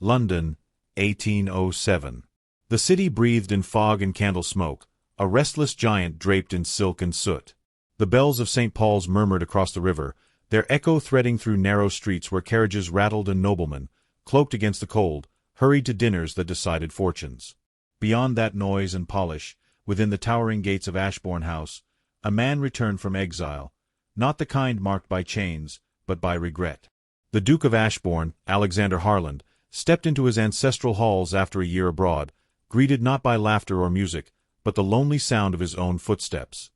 London, 1807. The city breathed in fog and candle smoke, a restless giant draped in silk and soot. The bells of St. Paul's murmured across the river, their echo threading through narrow streets where carriages rattled and noblemen, cloaked against the cold, hurried to dinners that decided fortunes. Beyond that noise and polish, within the towering gates of Ashbourne House, a man returned from exile, not the kind marked by chains, but by regret. The Duke of Ashbourne, Alexander Harland, stepped into his ancestral halls after a year abroad, greeted not by laughter or music, but the lonely sound of his own footsteps.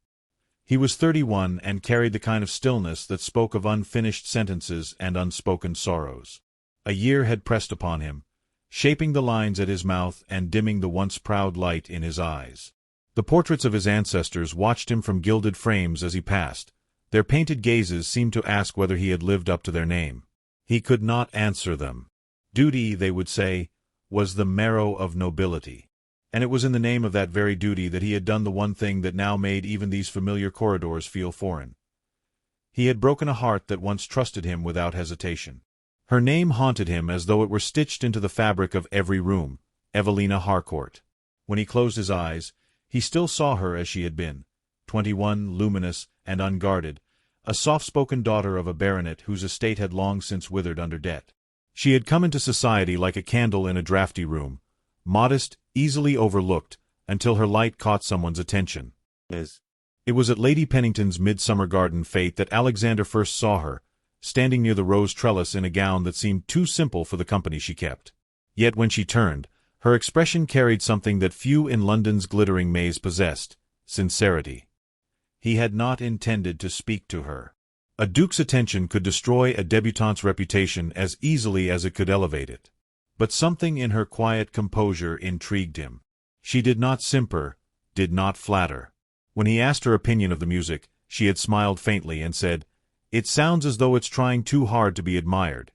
He was 31 and carried the kind of stillness that spoke of unfinished sentences and unspoken sorrows. A year had pressed upon him, shaping the lines at his mouth and dimming the once proud light in his eyes. The portraits of his ancestors watched him from gilded frames as he passed. Their painted gazes seemed to ask whether he had lived up to their name. He could not answer them. Duty, they would say, was the marrow of nobility. And it was in the name of that very duty that he had done the one thing that now made even these familiar corridors feel foreign. He had broken a heart that once trusted him without hesitation. Her name haunted him as though it were stitched into the fabric of every room, Evelina Harcourt. When he closed his eyes, he still saw her as she had been, 21, luminous and unguarded, a soft-spoken daughter of a baronet whose estate had long since withered under debt. She had come into society like a candle in a draughty room, modest, easily overlooked, until her light caught someone's attention. It was at Lady Pennington's midsummer garden fete that Alexander first saw her, standing near the rose trellis in a gown that seemed too simple for the company she kept. Yet when she turned, her expression carried something that few in London's glittering maze possessed: sincerity. He had not intended to speak to her. A duke's attention could destroy a débutante's reputation as easily as it could elevate it. But something in her quiet composure intrigued him. She did not simper, did not flatter. When he asked her opinion of the music, she had smiled faintly and said, "It sounds as though it's trying too hard to be admired."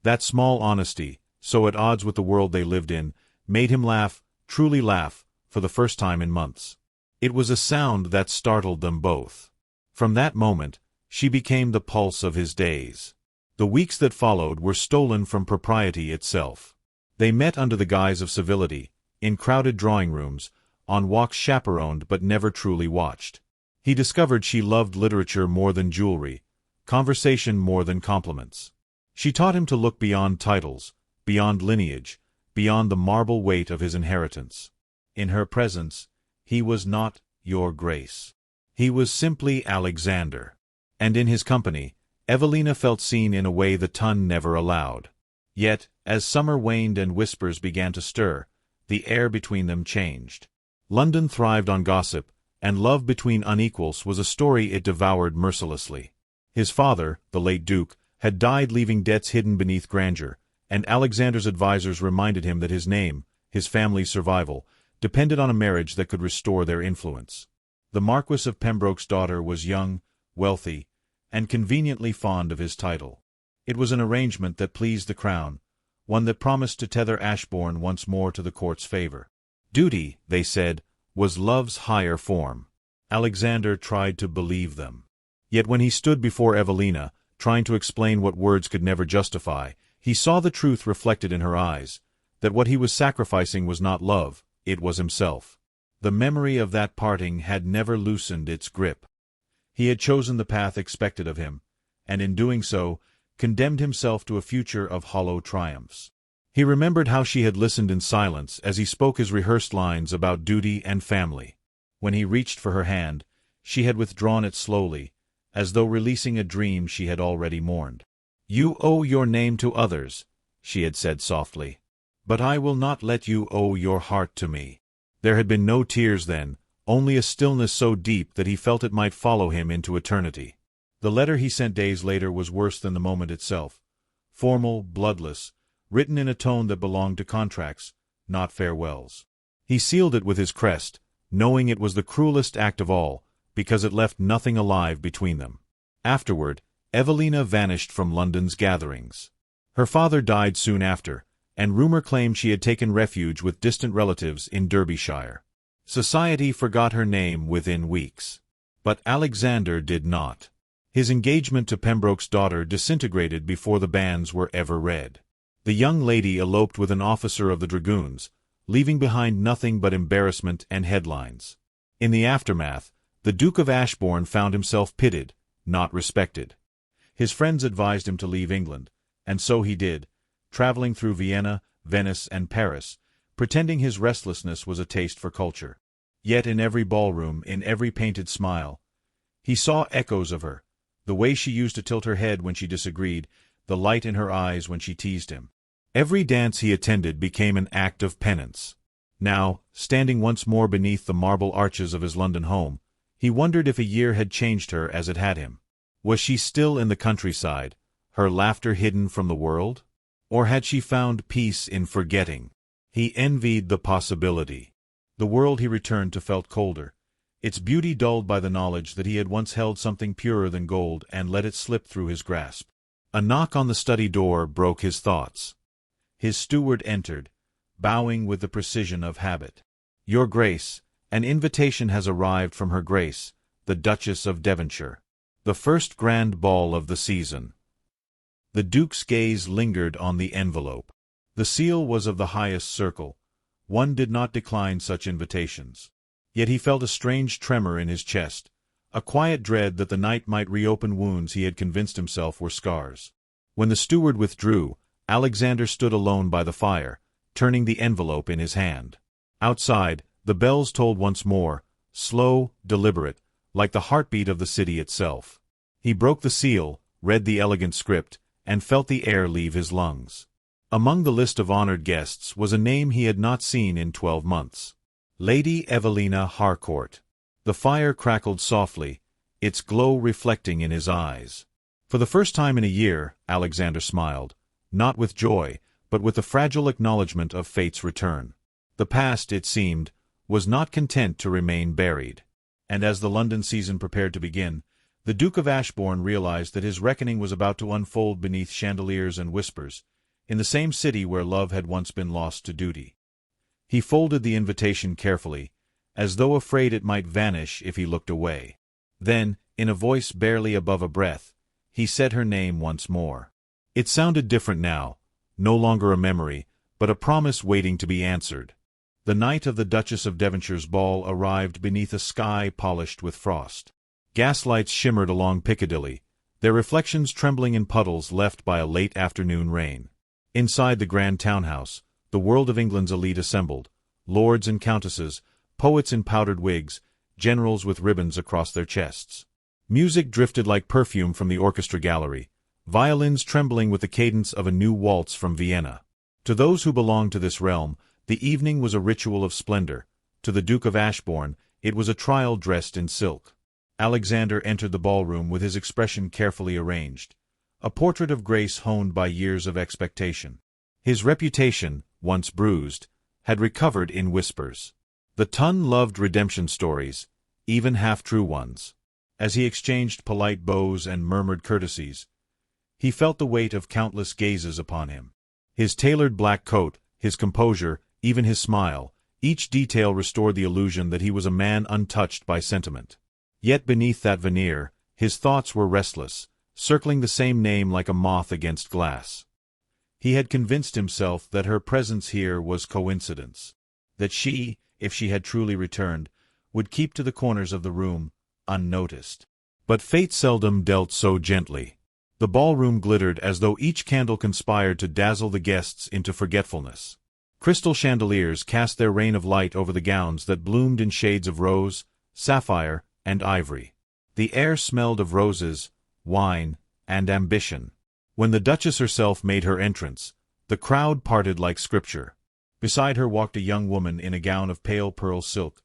That small honesty, so at odds with the world they lived in, made him laugh, truly laugh, for the first time in months. It was a sound that startled them both. From that moment, she became the pulse of his days. The weeks that followed were stolen from propriety itself. They met under the guise of civility, in crowded drawing rooms, on walks chaperoned but never truly watched. He discovered she loved literature more than jewelry, conversation more than compliments. She taught him to look beyond titles, beyond lineage, beyond the marble weight of his inheritance. In her presence, he was not Your Grace. He was simply Alexander. And in his company, Evelina felt seen in a way the ton never allowed. Yet, as summer waned and whispers began to stir, the air between them changed. London thrived on gossip, and love between unequals was a story it devoured mercilessly. His father, the late Duke, had died leaving debts hidden beneath grandeur, and Alexander's advisers reminded him that his name, his family's survival, depended on a marriage that could restore their influence. The Marquis of Pembroke's daughter was young, wealthy, and conveniently fond of his title. It was an arrangement that pleased the crown, one that promised to tether Ashbourne once more to the court's favor. Duty, they said, was love's higher form. Alexander tried to believe them. Yet when he stood before Evelina, trying to explain what words could never justify, he saw the truth reflected in her eyes, that what he was sacrificing was not love, it was himself. The memory of that parting had never loosened its grip. He had chosen the path expected of him, and in doing so, condemned himself to a future of hollow triumphs. He remembered how she had listened in silence as he spoke his rehearsed lines about duty and family. When he reached for her hand, she had withdrawn it slowly, as though releasing a dream she had already mourned. "You owe your name to others," she had said softly. "But I will not let you owe your heart to me." There had been no tears then, only a stillness so deep that he felt it might follow him into eternity. The letter he sent days later was worse than the moment itself. Formal, bloodless, written in a tone that belonged to contracts, not farewells. He sealed it with his crest, knowing it was the cruelest act of all, because it left nothing alive between them. Afterward, Evelina vanished from London's gatherings. Her father died soon after, and rumor claimed she had taken refuge with distant relatives in Derbyshire. Society forgot her name within weeks. But Alexander did not. His engagement to Pembroke's daughter disintegrated before the banns were ever read. The young lady eloped with an officer of the dragoons, leaving behind nothing but embarrassment and headlines. In the aftermath, the Duke of Ashbourne found himself pitied, not respected. His friends advised him to leave England, and so he did, traveling through Vienna, Venice, and Paris, pretending his restlessness was a taste for culture. Yet in every ballroom, in every painted smile, he saw echoes of her, the way she used to tilt her head when she disagreed, the light in her eyes when she teased him. Every dance he attended became an act of penance. Now, standing once more beneath the marble arches of his London home, he wondered if a year had changed her as it had him. Was she still in the countryside, her laughter hidden from the world? Or had she found peace in forgetting? He envied the possibility. The world he returned to felt colder, its beauty dulled by the knowledge that he had once held something purer than gold and let it slip through his grasp. A knock on the study door broke his thoughts. His steward entered, bowing with the precision of habit. "Your Grace, an invitation has arrived from Her Grace, the Duchess of Devonshire. The first grand ball of the season." The Duke's gaze lingered on the envelope. The seal was of the highest circle. One did not decline such invitations. Yet he felt a strange tremor in his chest, a quiet dread that the night might reopen wounds he had convinced himself were scars. When the steward withdrew, Alexander stood alone by the fire, turning the envelope in his hand. Outside, the bells tolled once more, slow, deliberate, like the heartbeat of the city itself. He broke the seal, read the elegant script, and felt the air leave his lungs. Among the list of honored guests was a name he had not seen in 12 months. Lady Evelina Harcourt. The fire crackled softly, its glow reflecting in his eyes. For the first time in a year, Alexander smiled, not with joy, but with the fragile acknowledgement of fate's return. The past, it seemed, was not content to remain buried. And as the London season prepared to begin, the Duke of Ashbourne realized that his reckoning was about to unfold beneath chandeliers and whispers, in the same city where love had once been lost to duty. He folded the invitation carefully, as though afraid it might vanish if he looked away. Then, in a voice barely above a breath, he said her name once more. It sounded different now, no longer a memory, but a promise waiting to be answered. The night of the Duchess of Devonshire's ball arrived beneath a sky polished with frost. Gaslights shimmered along Piccadilly, their reflections trembling in puddles left by a late afternoon rain. Inside the grand townhouse, the world of England's elite assembled, lords and countesses, poets in powdered wigs, generals with ribbons across their chests. Music drifted like perfume from the orchestra gallery, violins trembling with the cadence of a new waltz from Vienna. To those who belonged to this realm, the evening was a ritual of splendor. To the Duke of Ashbourne, it was a trial dressed in silk. Alexander entered the ballroom with his expression carefully arranged, a portrait of grace honed by years of expectation. His reputation, once bruised, had recovered in whispers. The ton loved redemption stories, even half-true ones. As he exchanged polite bows and murmured courtesies, he felt the weight of countless gazes upon him. His tailored black coat, his composure, even his smile, each detail restored the illusion that he was a man untouched by sentiment. Yet beneath that veneer, his thoughts were restless, circling the same name like a moth against glass. He had convinced himself that her presence here was coincidence, that she, if she had truly returned, would keep to the corners of the room, unnoticed. But fate seldom dealt so gently. The ballroom glittered as though each candle conspired to dazzle the guests into forgetfulness. Crystal chandeliers cast their rain of light over the gowns that bloomed in shades of rose, sapphire, and ivory. The air smelled of roses, wine, and ambition. When the Duchess herself made her entrance, the crowd parted like scripture. Beside her walked a young woman in a gown of pale pearl silk,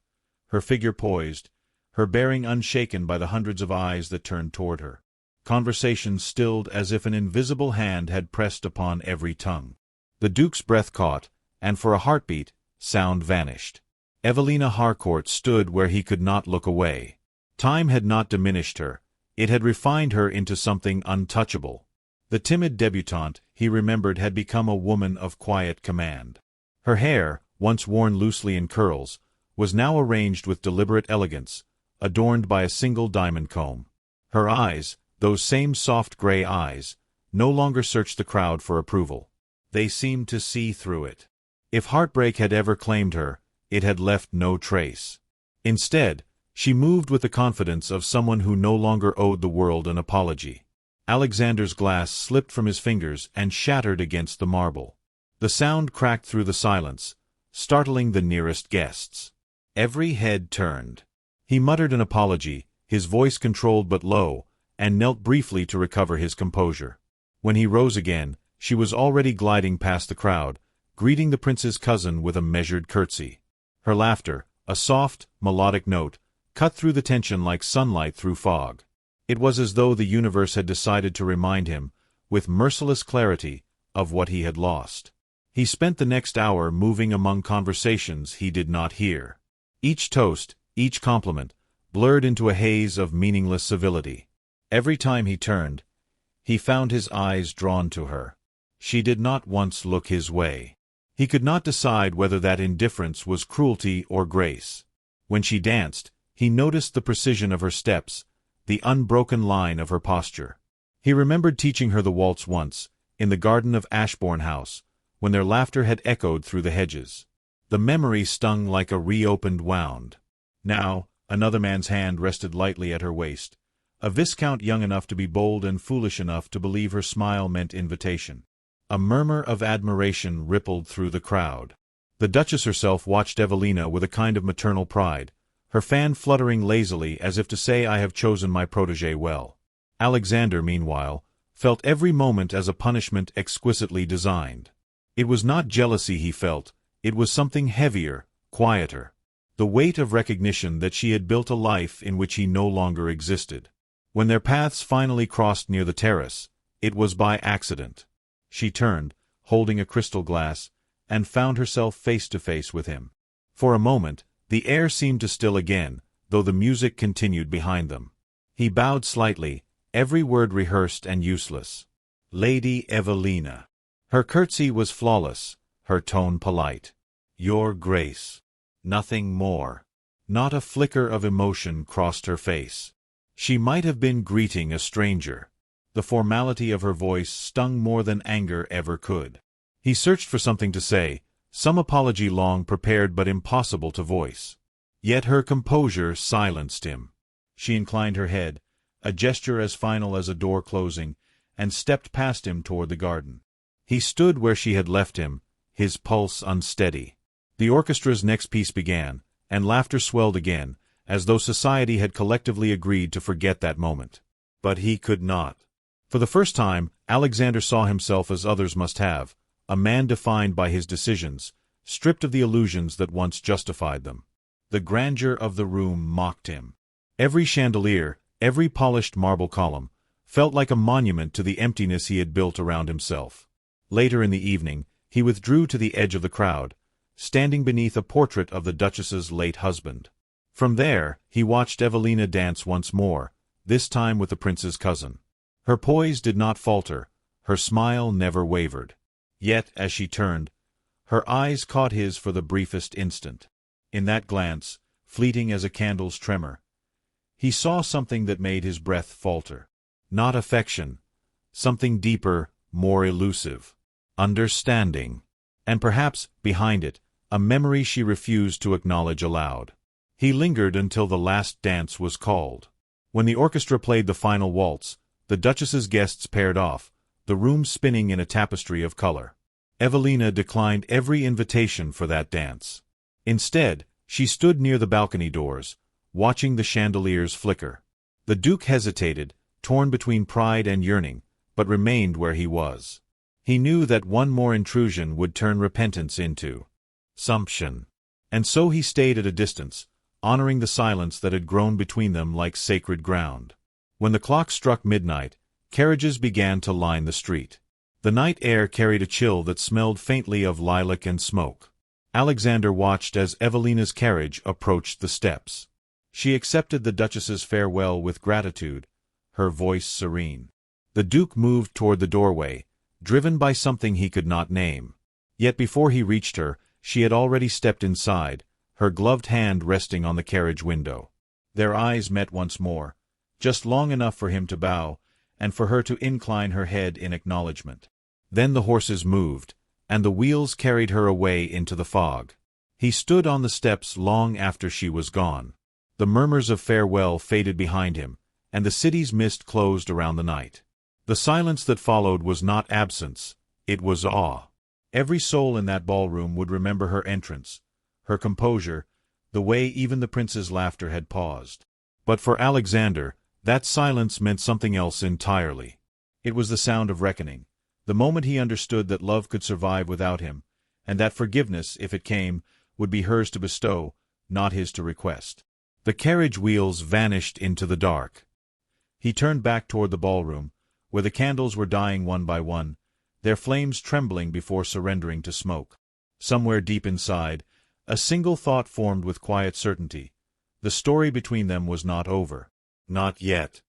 her figure poised, her bearing unshaken by the hundreds of eyes that turned toward her. Conversation stilled as if an invisible hand had pressed upon every tongue. The Duke's breath caught, and for a heartbeat, sound vanished. Evelina Harcourt stood where he could not look away. Time had not diminished her, it had refined her into something untouchable. The timid debutante, he remembered, had become a woman of quiet command. Her hair, once worn loosely in curls, was now arranged with deliberate elegance, adorned by a single diamond comb. Her eyes, those same soft gray eyes, no longer searched the crowd for approval. They seemed to see through it. If heartbreak had ever claimed her, it had left no trace. Instead, she moved with the confidence of someone who no longer owed the world an apology. Alexander's glass slipped from his fingers and shattered against the marble. The sound cracked through the silence, startling the nearest guests. Every head turned. He muttered an apology, his voice controlled but low, and knelt briefly to recover his composure. When he rose again, she was already gliding past the crowd, greeting the prince's cousin with a measured curtsy. Her laughter, a soft, melodic note, cut through the tension like sunlight through fog. It was as though the universe had decided to remind him, with merciless clarity, of what he had lost. He spent the next hour moving among conversations he did not hear. Each toast, each compliment, blurred into a haze of meaningless civility. Every time he turned, he found his eyes drawn to her. She did not once look his way. He could not decide whether that indifference was cruelty or grace. When she danced, he noticed the precision of her steps, the unbroken line of her posture. He remembered teaching her the waltz once, in the garden of Ashbourne House, when their laughter had echoed through the hedges. The memory stung like a reopened wound. Now, another man's hand rested lightly at her waist, a viscount young enough to be bold and foolish enough to believe her smile meant invitation. A murmur of admiration rippled through the crowd. The Duchess herself watched Evelina with a kind of maternal pride, her fan fluttering lazily as if to say, "I have chosen my protégé well." Alexander, meanwhile, felt every moment as a punishment exquisitely designed. It was not jealousy he felt, it was something heavier, quieter. The weight of recognition that she had built a life in which he no longer existed. When their paths finally crossed near the terrace, it was by accident. She turned, holding a crystal glass, and found herself face to face with him. For a moment, the air seemed to still again, though the music continued behind them. He bowed slightly, every word rehearsed and useless. "Lady Evelina." Her curtsy was flawless, her tone polite. "Your Grace." Nothing more. Not a flicker of emotion crossed her face. She might have been greeting a stranger. The formality of her voice stung more than anger ever could. He searched for something to say, some apology long prepared but impossible to voice. Yet her composure silenced him. She inclined her head, a gesture as final as a door closing, and stepped past him toward the garden. He stood where she had left him, his pulse unsteady. The orchestra's next piece began, and laughter swelled again, as though society had collectively agreed to forget that moment. But he could not. For the first time, Alexander saw himself as others must have, a man defined by his decisions, stripped of the illusions that once justified them. The grandeur of the room mocked him. Every chandelier, every polished marble column, felt like a monument to the emptiness he had built around himself. Later in the evening, he withdrew to the edge of the crowd, standing beneath a portrait of the Duchess's late husband. From there, he watched Evelina dance once more, this time with the prince's cousin. Her poise did not falter, her smile never wavered. Yet, as she turned, her eyes caught his for the briefest instant. In that glance, fleeting as a candle's tremor, he saw something that made his breath falter. Not affection, something deeper, more elusive. Understanding. And perhaps, behind it, a memory she refused to acknowledge aloud. He lingered until the last dance was called. When the orchestra played the final waltz, the Duchess's guests paired off, the room spinning in a tapestry of color. Evelina declined every invitation for that dance. Instead, she stood near the balcony doors, watching the chandeliers flicker. The Duke hesitated, torn between pride and yearning, but remained where he was. He knew that one more intrusion would turn repentance into sumption. And so he stayed at a distance, honoring the silence that had grown between them like sacred ground. When the clock struck midnight, carriages began to line the street. The night air carried a chill that smelled faintly of lilac and smoke. Alexander watched as Evelina's carriage approached the steps. She accepted the Duchess's farewell with gratitude, her voice serene. The Duke moved toward the doorway, driven by something he could not name. Yet before he reached her, she had already stepped inside, her gloved hand resting on the carriage window. Their eyes met once more, just long enough for him to bow, and for her to incline her head in acknowledgment. Then the horses moved, and the wheels carried her away into the fog. He stood on the steps long after she was gone. The murmurs of farewell faded behind him, and the city's mist closed around the night. The silence that followed was not absence, it was awe. Every soul in that ballroom would remember her entrance, her composure, the way even the prince's laughter had paused. But for Alexander, that silence meant something else entirely. It was the sound of reckoning, the moment he understood that love could survive without him, and that forgiveness, if it came, would be hers to bestow, not his to request. The carriage wheels vanished into the dark. He turned back toward the ballroom, where the candles were dying one by one, their flames trembling before surrendering to smoke. Somewhere deep inside, a single thought formed with quiet certainty. The story between them was not over. Not yet.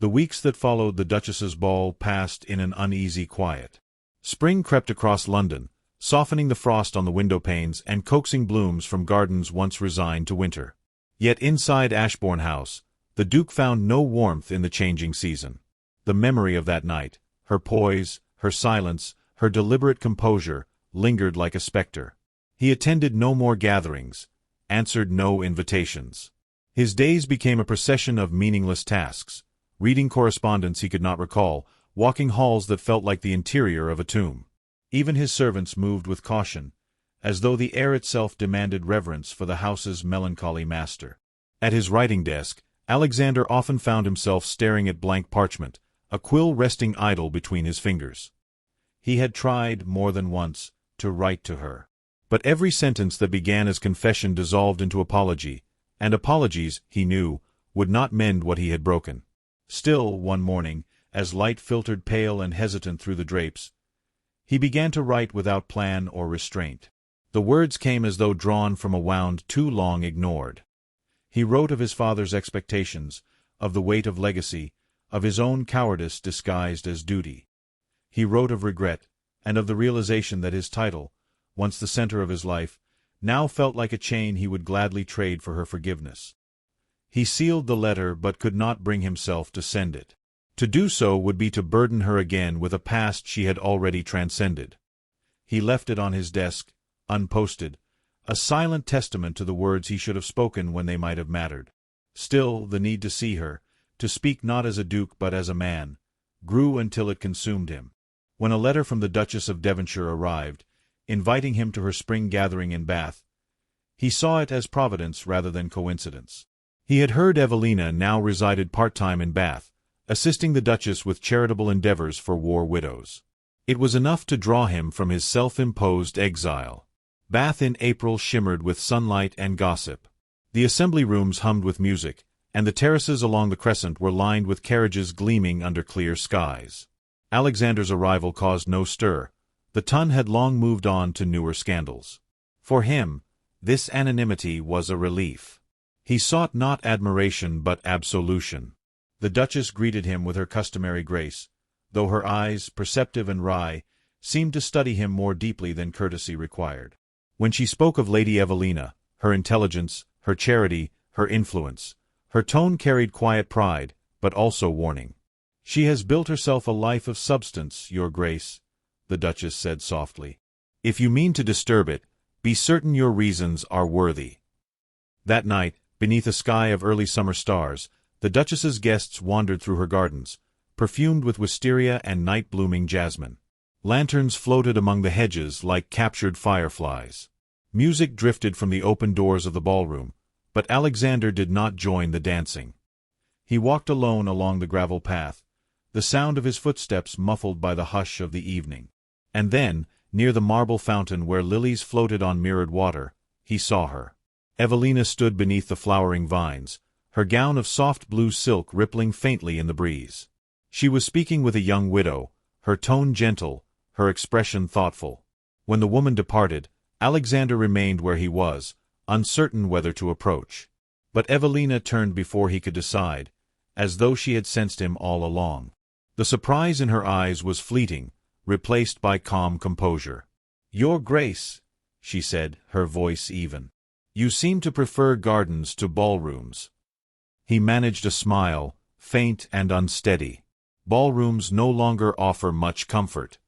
The weeks that followed the Duchess's ball passed in an uneasy quiet. Spring crept across London, softening the frost on the window-panes and coaxing blooms from gardens once resigned to winter. Yet inside Ashbourne House, the Duke found no warmth in the changing season. The memory of that night, her poise, her silence, her deliberate composure, lingered like a spectre. He attended no more gatherings, answered no invitations. His days became a procession of meaningless tasks, reading correspondence he could not recall, walking halls that felt like the interior of a tomb. Even his servants moved with caution, as though the air itself demanded reverence for the house's melancholy master. At his writing desk, Alexander often found himself staring at blank parchment, a quill resting idle between his fingers. He had tried, more than once, to write to her. But every sentence that began as confession dissolved into apology, and apologies, he knew, would not mend what he had broken. Still, one morning, as light filtered pale and hesitant through the drapes, he began to write without plan or restraint. The words came as though drawn from a wound too long ignored. He wrote of his father's expectations, of the weight of legacy, of his own cowardice disguised as duty. He wrote of regret, and of the realization that his title, once the center of his life, now felt like a chain he would gladly trade for her forgiveness. He sealed the letter but could not bring himself to send it. To do so would be to burden her again with a past she had already transcended. He left it on his desk, unposted, a silent testament to the words he should have spoken when they might have mattered. Still, the need to see her, to speak not as a duke but as a man, grew until it consumed him. When a letter from the Duchess of Devonshire arrived, inviting him to her spring gathering in Bath, he saw it as providence rather than coincidence. He had heard Evelina now resided part-time in Bath, assisting the Duchess with charitable endeavors for war widows. It was enough to draw him from his self-imposed exile. Bath in April shimmered with sunlight and gossip. The assembly rooms hummed with music, and the terraces along the Crescent were lined with carriages gleaming under clear skies. Alexander's arrival caused no stir. The Tun had long moved on to newer scandals. For him, this anonymity was a relief. He sought not admiration but absolution. The Duchess greeted him with her customary grace, though her eyes, perceptive and wry, seemed to study him more deeply than courtesy required. When she spoke of Lady Evelina, her intelligence, her charity, her influence, her tone carried quiet pride, but also warning. "She has built herself a life of substance, Your Grace," the Duchess said softly. "If you mean to disturb it, be certain your reasons are worthy." That night, beneath a sky of early summer stars, the Duchess's guests wandered through her gardens, perfumed with wisteria and night-blooming jasmine. Lanterns floated among the hedges like captured fireflies. Music drifted from the open doors of the ballroom, but Alexander did not join the dancing. He walked alone along the gravel path, the sound of his footsteps muffled by the hush of the evening. And then, near the marble fountain where lilies floated on mirrored water, he saw her. Evelina stood beneath the flowering vines, her gown of soft blue silk rippling faintly in the breeze. She was speaking with a young widow, her tone gentle, her expression thoughtful. When the woman departed, Alexander remained where he was, uncertain whether to approach. But Evelina turned before he could decide, as though she had sensed him all along. The surprise in her eyes was fleeting, replaced by calm composure. "Your Grace," she said, her voice even. "You seem to prefer gardens to ballrooms." He managed a smile, faint and unsteady. "Ballrooms no longer offer much comfort."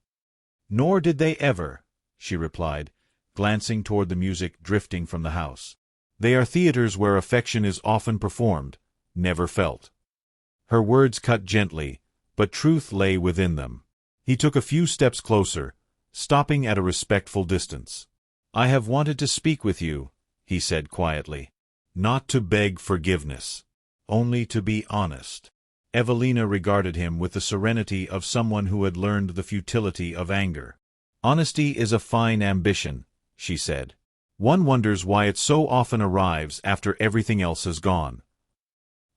"Nor did they ever," she replied, glancing toward the music drifting from the house. "They are theaters where affection is often performed, never felt." Her words cut gently, but truth lay within them. He took a few steps closer, stopping at a respectful distance. "I have wanted to speak with you," he said quietly. "Not to beg forgiveness. Only to be honest." Evelina regarded him with the serenity of someone who had learned the futility of anger. "Honesty is a fine ambition," she said. "One wonders why it so often arrives after everything else has gone."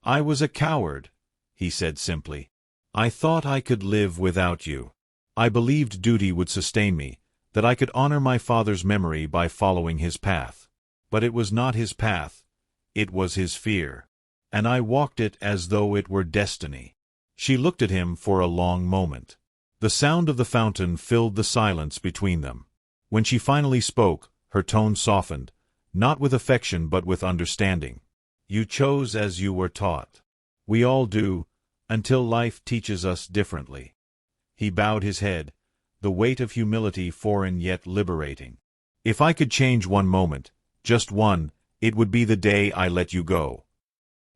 "I was a coward," he said simply. "I thought I could live without you. I believed duty would sustain me, that I could honor my father's memory by following his path. But it was not his path, it was his fear. And I walked it as though it were destiny." She looked at him for a long moment. The sound of the fountain filled the silence between them. When she finally spoke, her tone softened, not with affection but with understanding. "You chose as you were taught. We all do, until life teaches us differently." He bowed his head, the weight of humility foreign yet liberating. "If I could change one moment, just one, it would be the day I let you go."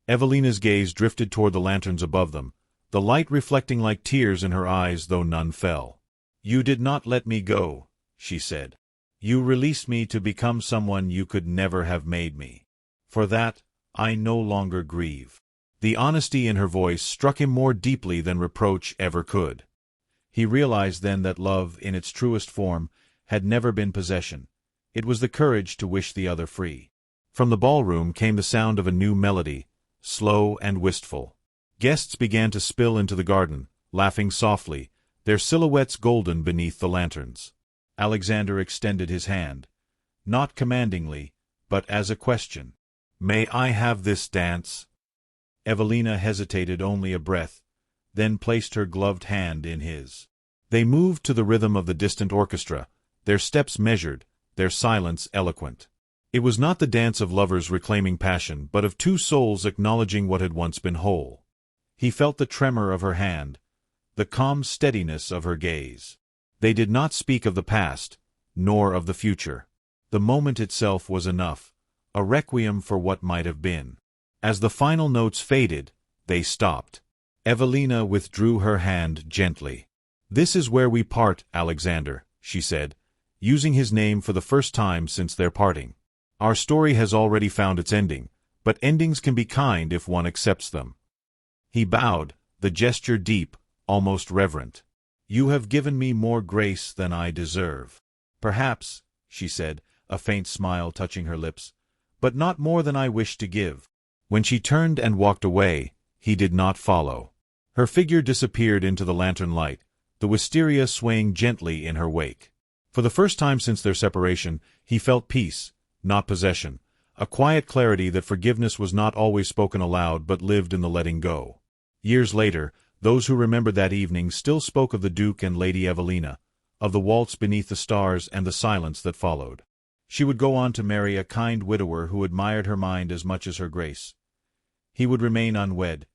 Evelina's gaze drifted toward the lanterns above them, the light reflecting like tears in her eyes though none fell. "You did not let me go," she said. "You released me to become someone you could never have made me. For that, I no longer grieve." The honesty in her voice struck him more deeply than reproach ever could. He realized then that love, in its truest form, had never been possession. It was the courage to wish the other free. From the ballroom came the sound of a new melody, slow and wistful. Guests began to spill into the garden, laughing softly, their silhouettes golden beneath the lanterns. Alexander extended his hand, not commandingly, but as a question. "May I have this dance?" Evelina hesitated only a breath, then placed her gloved hand in his. They moved to the rhythm of the distant orchestra, their steps measured, their silence eloquent. It was not the dance of lovers reclaiming passion, but of two souls acknowledging what had once been whole. He felt the tremor of her hand, the calm steadiness of her gaze. They did not speak of the past, nor of the future. The moment itself was enough, a requiem for what might have been. As the final notes faded, they stopped. Evelina withdrew her hand gently. "This is where we part, Alexander," she said, using his name for the first time since their parting. "Our story has already found its ending, but endings can be kind if one accepts them." He bowed, the gesture deep, almost reverent. "You have given me more grace than I deserve." "Perhaps," she said, a faint smile touching her lips, "but not more than I wish to give." When she turned and walked away, he did not follow. Her figure disappeared into the lantern light, the wisteria swaying gently in her wake. For the first time since their separation, he felt peace, not possession, a quiet clarity that forgiveness was not always spoken aloud but lived in the letting go. Years later, those who remembered that evening still spoke of the Duke and Lady Evelina, of the waltz beneath the stars and the silence that followed. She would go on to marry a kind widower who admired her mind as much as her grace. He would remain unwed,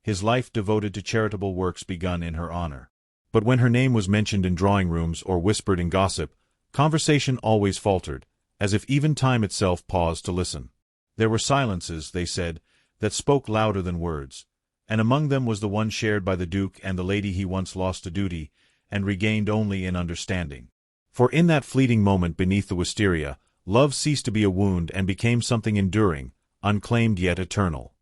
his life devoted to charitable works begun in her honor. But when her name was mentioned in drawing rooms or whispered in gossip, conversation always faltered, as if even time itself paused to listen. There were silences, they said, that spoke louder than words, and among them was the one shared by the Duke and the lady he once lost to duty, and regained only in understanding. For in that fleeting moment beneath the wisteria, love ceased to be a wound and became something enduring, unclaimed yet eternal.